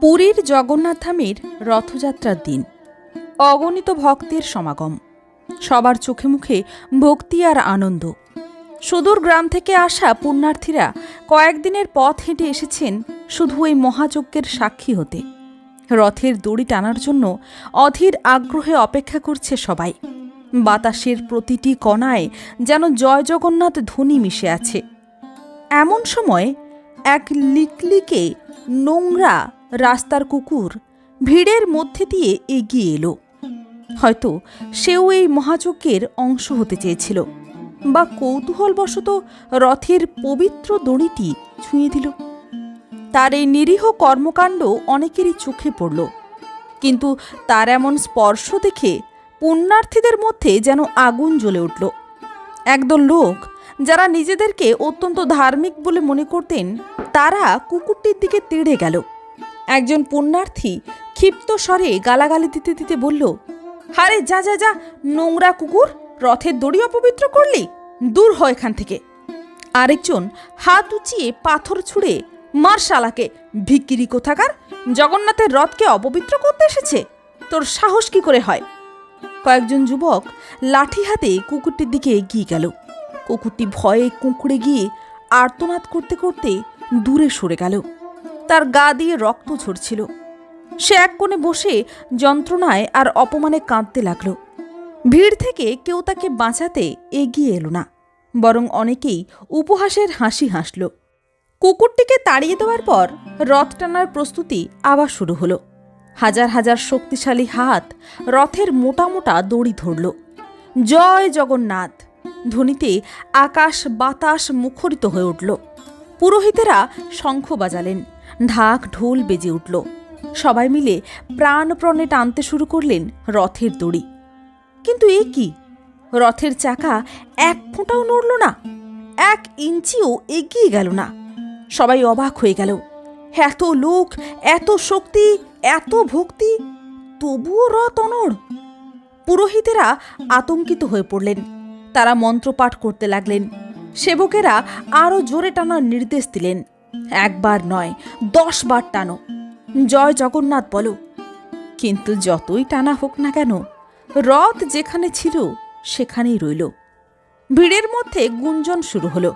পুরীর জগন্নাথ ধামের রথযাত্রার দিন অগণিত ভক্তের সমাগম। সবার চোখে মুখে ভক্তি আর আনন্দ। সুদূর গ্রাম থেকে আসা পুণ্যার্থীরা কয়েকদিনের পথ হেঁটে এসেছেন শুধু এই মহাযজ্ঞের সাক্ষী হতে। রথের দড়ি টানার জন্য অধীর আগ্রহে অপেক্ষা করছে সবাই। বাতাসের প্রতিটি কণায় যেন জয় জগন্নাথ ধ্বনি মিশে আছে। এমন সময় এক লিকলিকে নোংরা রাস্তার কুকুর ভিড়ের মধ্যে দিয়ে এগিয়ে এলো। হয়তো সেও এই মহাযজ্ঞের অংশ হতে চেয়েছিল, বা কৌতূহলবশত রথের পবিত্র দড়িটি ছুঁয়ে দিল। তার এই নিরীহ কর্মকাণ্ড অনেকেরই চোখে পড়ল, কিন্তু তার এমন স্পর্শ দেখে পুণ্যার্থীদের মধ্যে যেন আগুন জ্বলে উঠল। একদল লোক যারা নিজেদেরকে অত্যন্ত ধার্মিক বলে মনে করতেন, তারা কুকুরটির দিকে তেড়ে গেল। একজন পুণ্যার্থী ক্ষিপ্ত স্বরে গালাগালি দিতে দিতে বলল, হারে যা যা যা, নোংরা কুকুর, রথের দড়ি অপবিত্র করলি, দূর হ এখান থেকে। আরেকজন হাত উঁচিয়ে পাথর ছুঁড়ে, মার শালাকে, ভিখিরি কোথাকার, জগন্নাথের রথকে অপবিত্র করতে এসেছে, তোর সাহস কি করে হয়? কয়েকজন যুবক লাঠি হাতে কুকুরটির দিকে এগিয়ে গেল। কুকুরটি ভয়ে কুঁকড়ে গিয়ে আর্তনাদ করতে করতে দূরে সরে গেল। তার গা দিয়ে রক্ত ঝরছিল। সে এক কোণে বসে যন্ত্রণায় আর অপমানে কাঁদতে লাগল। ভিড় থেকে কেউ তাকে বাঁচাতে এগিয়ে এলো না, বরং অনেকেই উপহাসের হাসি হাসল। কুকুরটিকে তাড়িয়ে দেওয়ার পর রথ টানার প্রস্তুতি আবার শুরু হলো। হাজার হাজার শক্তিশালী হাত রথের মোটা মোটা দড়ি ধরল। জয় জগন্নাথ ধ্বনিতে আকাশ বাতাস মুখরিত হয়ে উঠল। পুরোহিতেরা শঙ্খ বাজালেন, ঢাক ঢোল বেজে উঠল। সবাই মিলে প্রাণপ্রণে টানতে শুরু করলেন রথের দড়ি। কিন্তু এ কি, রথের চাকা এক ফোঁটাও নড়ল না, এক ইঞ্চিও এগিয়ে গেল না। সবাই অবাক হয়ে গেল। এত লোক, এত শক্তি, এত ভক্তি, তবুও রথ অনড়। পুরোহিতেরা আতঙ্কিত হয়ে পড়লেন। তারা মন্ত্রপাঠ করতে লাগলেন। সেবকেরা আরও জোরে টানার নির্দেশ দিলেন। একবার নয়, 10 বার টানো, জয় জগন্নাথ বলো। কিন্তু যতই টানা হোক না কেন, রথ যেখানে ছিল সেখানেই রইল। ভিড়ের মধ্যে গুঞ্জন শুরু হলো।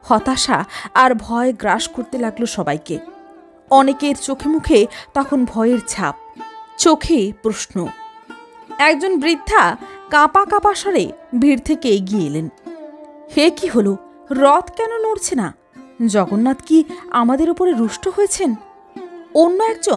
হতাশা আর ভয় গ্রাস করতে লাগলো সবাইকে। অনেকের চোখে মুখে তখন ভয়ের ছাপ, চোখে প্রশ্ন। একজন বৃদ্ধা কাঁপা কাঁপা স্বরে ভিড় থেকে এগিয়ে এলেন। হে কি হলো, রথ কেন নড়ছে না? জগন্নাথ কি আমাদের উপরে রুষ্ট হয়েছেন? অন্য একজন